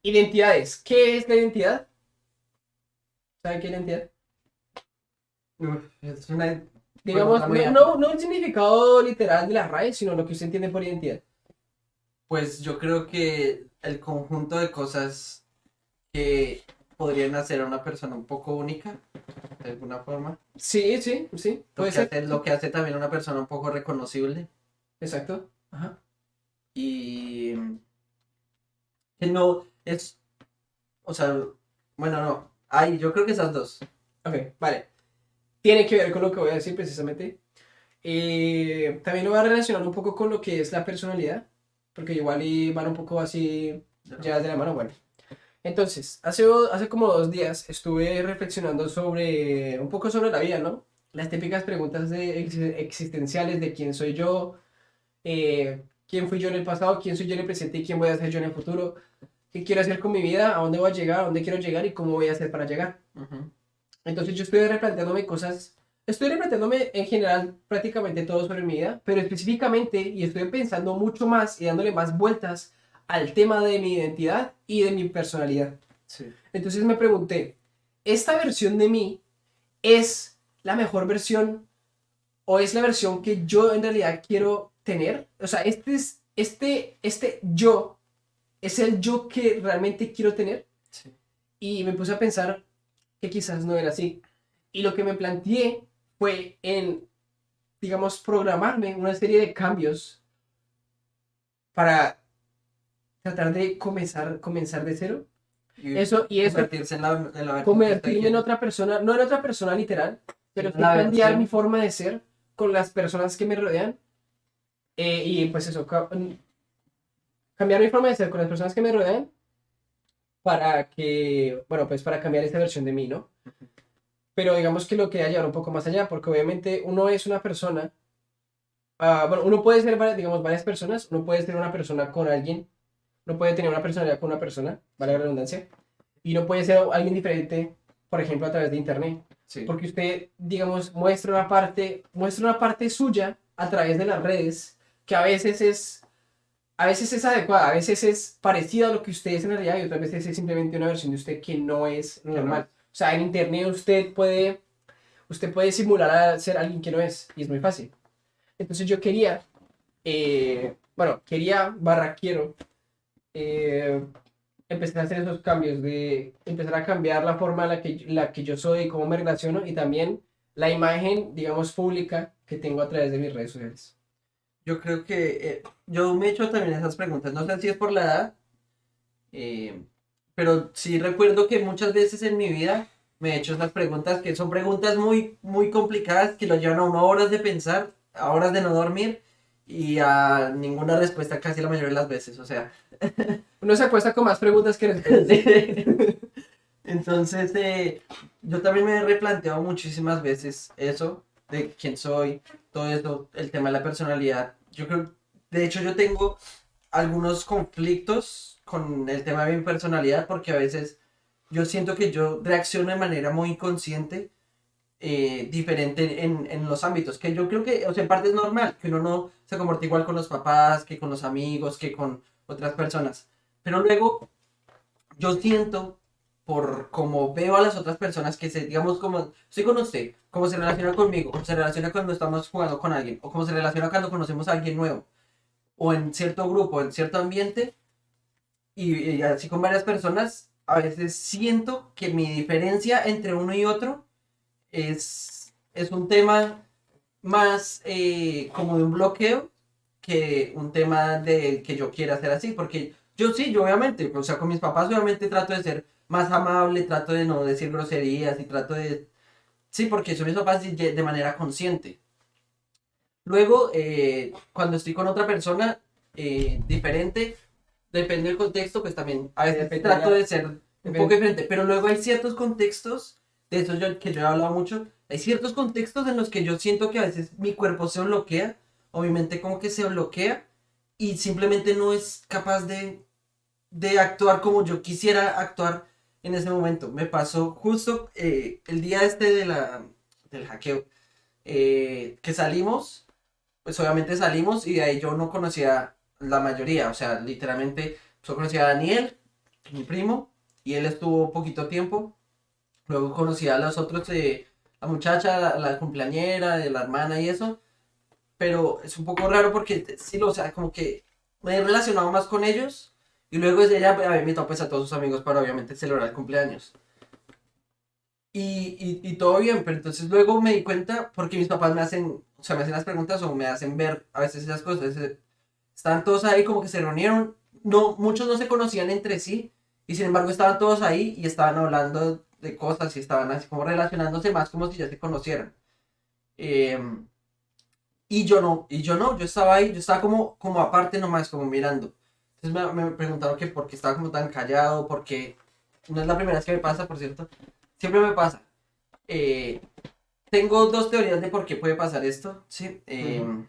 Identidades. ¿Qué es la identidad? ¿Saben qué es la identidad? Uf, es una Digamos, pregunta muy no, amplia. no, no el significado literal de la RAE, sino lo que usted entiende por identidad. Pues yo creo que el conjunto de cosas que podrían hacer a una persona un poco única, de alguna forma. Sí, sí, sí, puede ser. Lo que hace también a una persona un poco reconocible. Exacto. Ajá. Y que no es, o sea, bueno, no. Ay, yo creo que esas dos. Ok, vale. Tiene que ver con lo que voy a decir precisamente. También lo voy a relacionar un poco con lo que es la personalidad, porque igual y van un poco así ya de la mano. Bueno, entonces, hace como 2 días estuve reflexionando sobre un poco sobre la vida, ¿no? Las típicas preguntas existenciales de quién soy yo, quién fui yo en el pasado, quién soy yo en el presente y quién voy a ser yo en el futuro, qué quiero hacer con mi vida, a dónde voy a llegar, a dónde quiero llegar y cómo voy a hacer para llegar. Ujú. Entonces yo estoy replanteándome cosas, estoy replanteándome en general prácticamente todo sobre mi vida, pero específicamente y estoy pensando mucho más y dándole más vueltas al tema de mi identidad y de mi personalidad. Sí. Entonces me pregunté, ¿esta versión de mí es la mejor versión o es la versión que yo en realidad quiero tener? O sea, este yo es el yo que realmente quiero tener. Sí. Y me puse a pensar que quizás no era así. Y lo que me planteé fue en, digamos, programarme una serie de cambios para tratar de comenzar de cero. Y Y eso, convertirse en la versión que usted convertirme en quiere. otra persona, no en otra persona literal, pero Sino sí la cambiar mi versión. forma de ser con las personas que me rodean. Y pues eso, cambiar mi forma de ser con las personas que me rodean para que, bueno, pues para cambiar esa versión de mí, ¿no? Pero digamos que lo quería llevar un poco más allá, porque obviamente uno es una persona, bueno, uno puede ser, digamos, varias personas, uno puede ser una persona con alguien, uno puede tener una personalidad con una persona, vale la redundancia, y no puede ser alguien diferente, por ejemplo, a través de internet, Sí. porque usted, digamos, muestra una parte suya a través de las redes, que a veces es adecuada, a veces es parecida a lo que usted es en realidad y otras veces es simplemente una versión de usted que no es Que no es. normal. O sea, en internet usted puede simular a ser alguien que no es y es muy fácil. Entonces yo quería, bueno, quería barra quiero eh, empezar a hacer esos cambios, de empezar a cambiar la forma en la que yo soy, cómo me relaciono y también la imagen, digamos, pública que tengo a través de mis redes sociales. Yo creo que yo me he hecho también esas preguntas. No sé si es por la edad, eh, pero sí recuerdo que muchas veces en mi vida me he hecho esas preguntas que son preguntas muy, muy complicadas que lo llevan a uno horas de pensar, a horas de no dormir y a ninguna respuesta casi la mayoría de las veces. O sea, Uno se acuesta con más preguntas que respuestas. entonces yo también me he replanteado muchísimas veces eso de quién soy, todo eso, el tema de la personalidad. Yo creo, de hecho yo tengo algunos conflictos con el tema de mi personalidad porque a veces yo siento que yo reacciono de manera muy consciente, diferente en los ámbitos, que yo creo que, o sea, en parte es normal, que uno no se comporte igual con los papás, que con los amigos, que con otras personas. Pero luego yo siento, por como veo a las otras personas que se, digamos, como estoy con usted, cómo se relaciona conmigo, cómo se relaciona cuando estamos jugando con alguien, o cómo se relaciona cuando conocemos a alguien nuevo, o en cierto grupo, en cierto ambiente, y así con varias personas, a veces siento que mi diferencia entre uno y otro es un tema más como de un bloqueo que un tema de que yo quiera hacer así, porque yo sí, yo obviamente, o sea, con mis papás obviamente trato de ser más amable, trato de no decir groserías y trato de... Sí, porque son mis papás de manera consciente. Luego, cuando estoy con otra persona diferente, depende del contexto, pues también a veces trato Dependería, de ser un poco depende, diferente, pero luego hay ciertos contextos, de eso que yo he hablado mucho, hay ciertos contextos en los que yo siento que a veces mi cuerpo se bloquea, o mi mente como que se bloquea, y simplemente no es capaz de actuar como yo quisiera actuar en ese momento. Me pasó justo el día este del hackeo, que salimos, pues obviamente salimos y de ahí yo no conocía la mayoría, o sea, literalmente solo conocía a Daniel, mi primo, y él estuvo poquito tiempo. Luego conocí a los otros, la muchacha, la cumpleañera, de la hermana y eso. Pero es un poco raro porque sí, o sea, como que me he relacionado más con ellos. Y luego ella había invitado pues a todos sus amigos para obviamente celebrar el cumpleaños. Y todo bien, pero entonces luego me di cuenta porque mis papás me hacen, o sea, me hacen las preguntas o me hacen ver a veces esas cosas. Estaban todos ahí como que se reunieron. No, muchos no se conocían entre sí. Y sin embargo estaban todos ahí y estaban hablando de cosas y estaban así como relacionándose más como si ya se conocieran. Em, y yo no, yo estaba ahí, yo estaba como aparte nomás, como mirando. Entonces me preguntaron que por qué estaba como tan callado, porque no es la primera vez que me pasa, por cierto, siempre me pasa. Eh, Tengo dos teorías de por qué puede pasar esto, ¿sí? Ujú.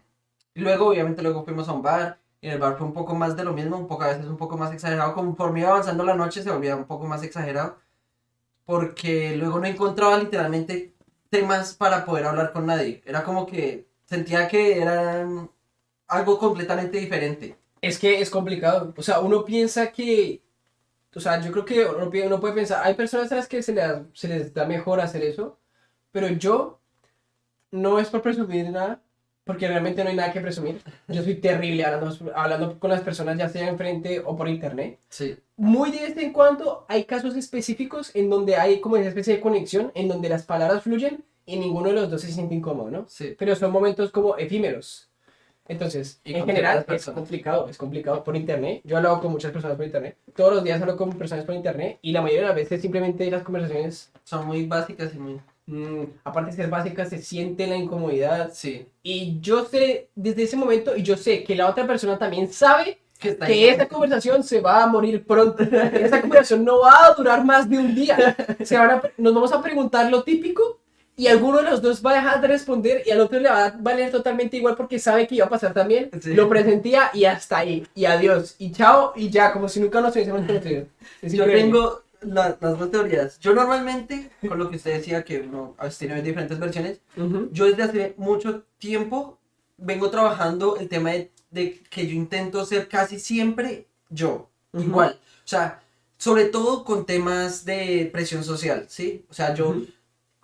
Y luego, obviamente, luego fuimos a un bar, y en el bar fue un poco más de lo mismo, un poco a veces un poco más exagerado, conforme iba avanzando la noche se volvía un poco más exagerado, porque luego no encontraba literalmente temas para poder hablar con nadie. Era como que sentía que eran algo completamente diferente. Es que es complicado. O sea, uno piensa que, o sea, yo creo que uno puede pensar, hay personas a las que se les da mejor hacer eso, pero yo no es por presumir nada, porque realmente no hay nada que presumir. Yo soy terrible hablando con las personas, ya sea enfrente o por internet. Sí, Muy de vez en cuando hay casos específicos en donde hay como esa especie de conexión, en donde las palabras fluyen y ninguno de los dos se siente incómodo, ¿no? sí. Pero son momentos como efímeros. Entonces, Y en con ciertas general personas. es complicado por internet. Yo he hablado con muchas personas por internet. Todos los días hablo con personas por internet y la mayoría de las veces simplemente las conversaciones, Son muy básicas y muy... aparte de ser básicas, se siente la incomodidad. Sí. Y yo sé desde ese momento, y yo sé que la otra persona también sabe Que está que ahí. esta conversación se va a morir pronto. Esta conversación no va a durar más de un día. Nos vamos a preguntar lo típico y alguno de los dos va a dejar de responder y al otro le va a valer totalmente igual porque sabe que iba a pasar también. Sí. Lo presentía y hasta ahí. Y adiós. Y chao y ya, como si nunca nos hubiésemos conocido. Es Yo increíble. tengo las dos teorías. Yo normalmente, con lo que usted decía, que uno a veces tiene diferentes versiones, Ujú, yo desde hace mucho tiempo vengo trabajando el tema de que yo intento ser casi siempre yo, ujú, igual. O sea, sobre todo con temas de presión social, ¿sí? O sea, yo ujú.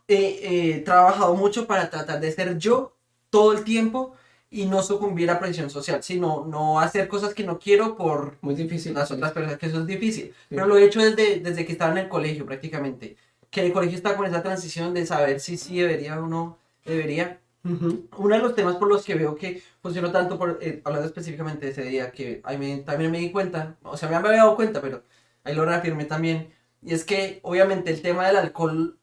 he trabajado mucho para tratar de ser yo todo el tiempo y no sucumbir a presión social, sino no hacer cosas que no quiero por Muy difícil. las Sí, otras personas, que eso es difícil. sí. Pero lo he hecho desde que estaba en el colegio prácticamente. Que en el colegio está con esa transición de saber si sí debería o no debería. Ujú. Uno de los temas por los que veo que funcionó tanto, hablando específicamente de ese día, que también me di cuenta, o sea, me había dado cuenta, pero ahí lo reafirmé también, y es que obviamente el tema del alcohol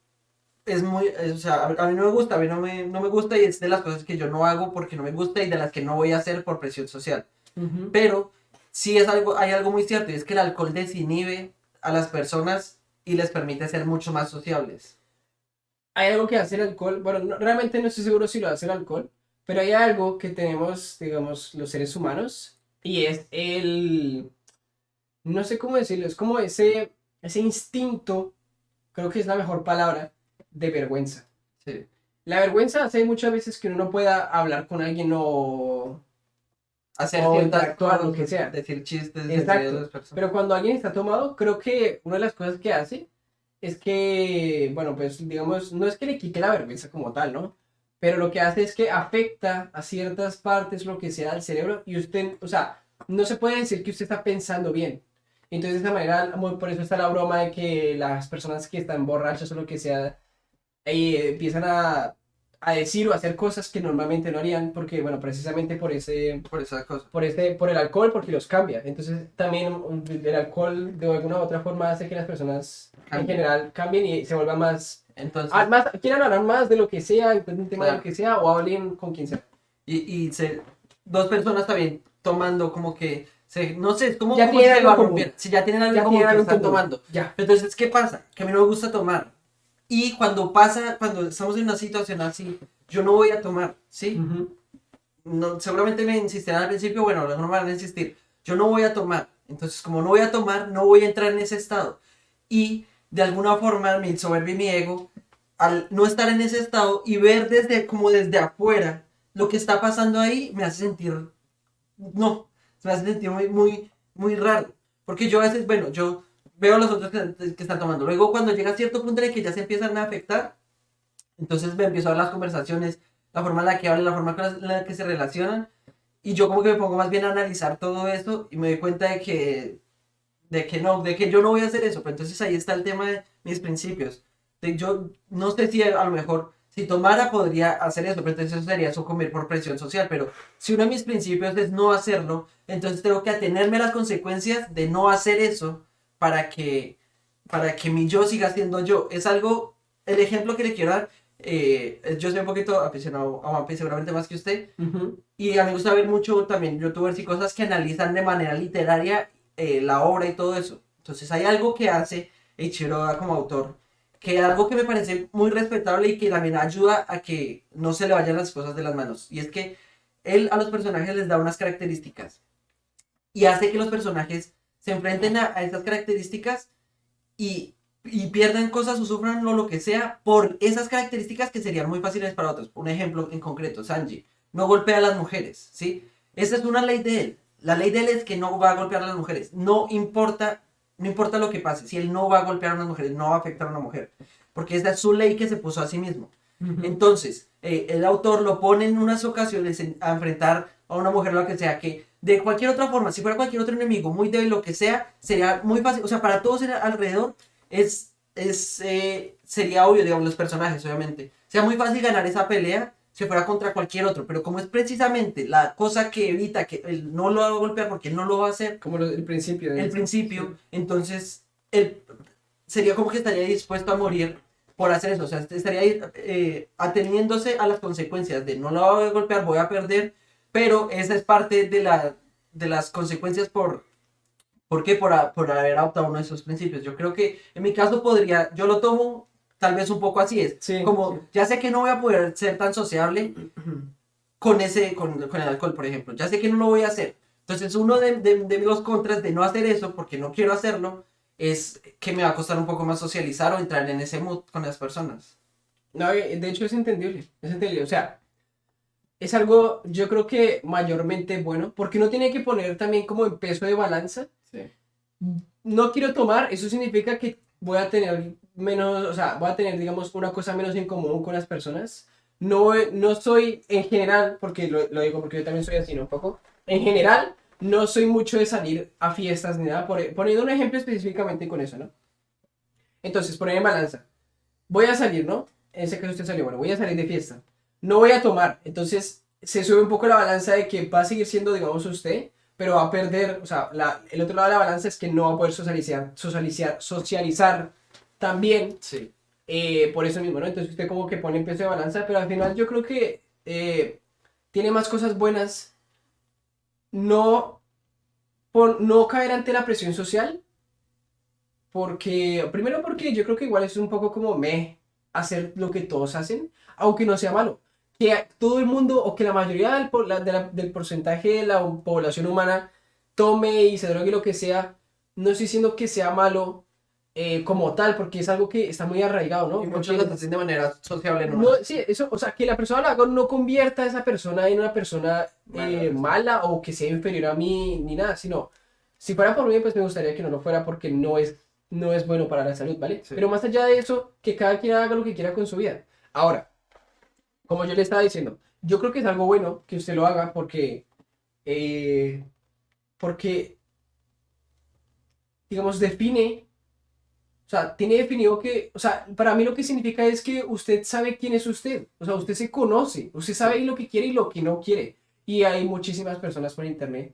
es muy, o sea, a mí no me gusta, a mí no me gusta y es de las cosas que yo no hago porque no me gusta y de las que no voy a hacer por presión social. Ujú. Pero sí hay algo muy cierto y es que el alcohol desinhibe a las personas y les permite ser mucho más sociables. Hay algo que hace el alcohol, bueno, realmente no estoy seguro si lo hace el alcohol, pero hay algo que tenemos, digamos, los seres humanos, y es no sé cómo decirlo, es como ese instinto, creo que es la mejor palabra, de vergüenza. Sí. La vergüenza hace muchas veces que uno no pueda hablar con alguien Hacer o ciertas interactuar, lo cosas, que sea. decir chistes, decir a Exacto. las personas. Pero cuando alguien está tomado, creo que una de las cosas que hace es que, bueno, pues digamos, no es que le quite la vergüenza como tal, ¿no? Pero lo que hace es que afecta a ciertas partes, lo que sea, del cerebro y usted, o sea, no se puede decir que usted está pensando bien. Entonces, de esa manera, por eso está la broma de que las personas que están borrachas o lo que sea, empiezan a decir o a hacer cosas que normalmente no harían, porque, bueno, precisamente Por esa cosa. por el alcohol, porque los cambia. Entonces, también el alcohol de alguna u otra forma hace que las personas en Cambia. general cambien y se vuelvan Entonces, más, quieran hablar más de lo que sea, de un tema de lo claro. que sea, o hablen con quien sea. Y dos personas también tomando como que, no sé, es Ya como si tienen se algo en común. rompieran. Si ya tienen algo en Ya común tienen que algo en están común. tomando. Ya. Entonces, ¿qué pasa? Que a mí no me gusta tomar. Y cuando pasa, cuando estamos en una situación así, yo no voy a tomar, ¿sí? Ujú. No, seguramente me insistirán al principio, bueno, no me van a insistir. Yo no voy a tomar. Entonces, como no voy a tomar, no voy a entrar en ese estado. Y de alguna forma, mi soberbia y mi ego, al no estar en ese estado y ver como desde afuera lo que está pasando ahí, me hace sentir, no, me hace sentir muy, muy, muy raro. Porque yo a veces, bueno, yo veo los otros que están tomando. Luego, cuando llega a cierto punto en el que ya se empiezan a afectar, entonces me empiezo a ver las conversaciones, la forma en la que hablan, la forma en la que se relacionan, y yo como que me pongo más bien a analizar todo esto y me doy cuenta de que yo no voy a hacer eso. Pero entonces ahí está el tema de mis principios. Yo no sé si a lo mejor, si tomara podría hacer eso, pero entonces eso sería sucumbir por presión social. Pero si uno de mis principios es no hacerlo, entonces tengo que atenerme a las consecuencias de no hacer eso para que, para que mi yo siga siendo yo. Es algo, el ejemplo que le quiero dar, yo soy un poquito aficionado a One Piece, seguramente más que usted. Y a mí me gusta ver mucho también youtubers y cosas que analizan de manera literaria la obra y todo eso. Entonces hay algo que hace Eiichiro Oda como autor, que es algo que me parece muy respetable y que también ayuda a que no se le vayan las cosas de las manos. Y es que él a los personajes les da unas características y hace que los personajes se enfrenten a esas características y pierdan cosas o sufran lo que sea por esas características que serían muy fáciles para otros. Un ejemplo en concreto, Sanji no golpea a las mujeres, ¿sí? Esa es una ley de él. La ley de él es que no va a golpear a las mujeres. No importa lo que pase. Si él no va a golpear a unas mujeres, no va a afectar a una mujer. Porque esa es su ley que se puso a sí mismo. Entonces, el autor lo pone en unas ocasiones a enfrentar a una mujer, lo que sea, que de cualquier otra forma, si fuera cualquier otro enemigo, muy débil, lo que sea, sería muy fácil. O sea, para todos alrededor sería obvio, digamos, los personajes, obviamente. Sería muy fácil ganar esa pelea si fuera contra cualquier otro, pero como es precisamente la cosa que evita que él no lo haga golpear porque él no lo va a hacer, Como el principio. el principio, entonces él sería como que estaría dispuesto a morir por hacer eso, o sea, estaría ateniéndose a las consecuencias de no lo voy a golpear, voy a perder, pero esa es parte de las consecuencias ¿por qué? Por haber adoptado uno de esos principios. Yo creo que en mi caso yo lo tomo tal vez un poco así, es Sí, como, sí. ya sé que no voy a poder ser tan sociable con el alcohol, por ejemplo, ya sé que no lo voy a hacer. Entonces uno de los contras de no hacer eso, porque no quiero hacerlo, es que me va a costar un poco más socializar o entrar en ese mood con las personas. No, de hecho es entendible, es entendible. O sea, es algo, yo creo que mayormente bueno, porque uno tiene que poner también como en peso de balanza. Sí. No quiero tomar, eso significa que voy a tener menos, o sea, voy a tener, digamos, una cosa menos en común con las personas. No, no soy en general, porque lo digo porque yo también soy así, ¿no? Un poco. En general, no soy mucho de salir a fiestas ni nada, poniendo un ejemplo específicamente con eso, ¿no? Entonces, poner en balanza. Voy a salir, ¿no? En ese caso usted salió, bueno, voy a salir de fiesta. No voy a tomar. Entonces, se sube un poco la balanza de que va a seguir siendo, digamos, usted, pero va a perder, o sea, el otro lado de la balanza es que no va a poder socializar también Sí. por eso mismo, ¿no? Entonces usted como que pone en peso de balanza, pero al final yo creo que tiene más cosas buenas no, no caer ante la presión social, porque, primero porque yo creo que igual es un poco como hacer lo que todos hacen, aunque no sea malo. Que todo el mundo o que la mayoría del porcentaje de la población humana tome y se drogue lo que sea, no estoy diciendo que sea malo como tal, porque es algo que está muy arraigado, ¿no? Y muchos Porque lo hacen de manera sociable no, nomás. sí, eso, o sea, que la persona lo haga no convierta a esa persona en una persona Mala, sí. mala o que sea inferior a mí ni nada, sino, si fuera por mí, pues me gustaría que no lo fuera porque no es bueno para la salud, ¿vale? Sí. Pero más allá de eso, que cada quien haga lo que quiera con su vida. Ahora, como yo le estaba diciendo, yo creo que es algo bueno que usted lo haga eh, porque digamos, define, o sea, tiene definido que, o sea, para mí lo que significa es que usted sabe quién es usted, o sea, usted se conoce, usted sabe lo que quiere y lo que no quiere. Y hay muchísimas personas por internet.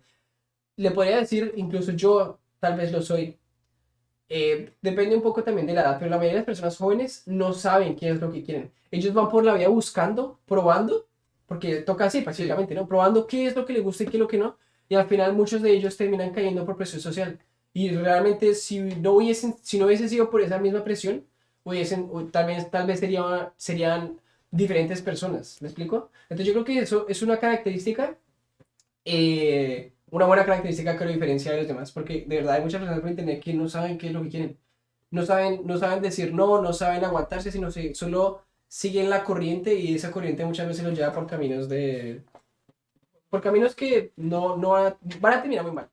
Le podría decir, incluso yo tal vez lo soy, depende un poco también de la edad, pero la mayoría de las personas jóvenes no saben qué es lo que quieren. Ellos van por la vida buscando, probando, porque toca así Sí. prácticamente, ¿no? Probando qué es lo que les gusta y qué es lo que no. Y al final muchos de ellos terminan cayendo por presión social. Y realmente si no hubiesen sido por esa misma presión, o tal vez serían diferentes personas. ¿Me explico? Entonces yo creo que eso es una característica una buena característica que lo diferencia de los demás, porque de verdad hay muchas personas por internet que no saben qué es lo que quieren. No saben decir no, no saben aguantarse, sino solo siguen la corriente y esa corriente muchas veces los lleva por caminos que no van a terminar muy mal.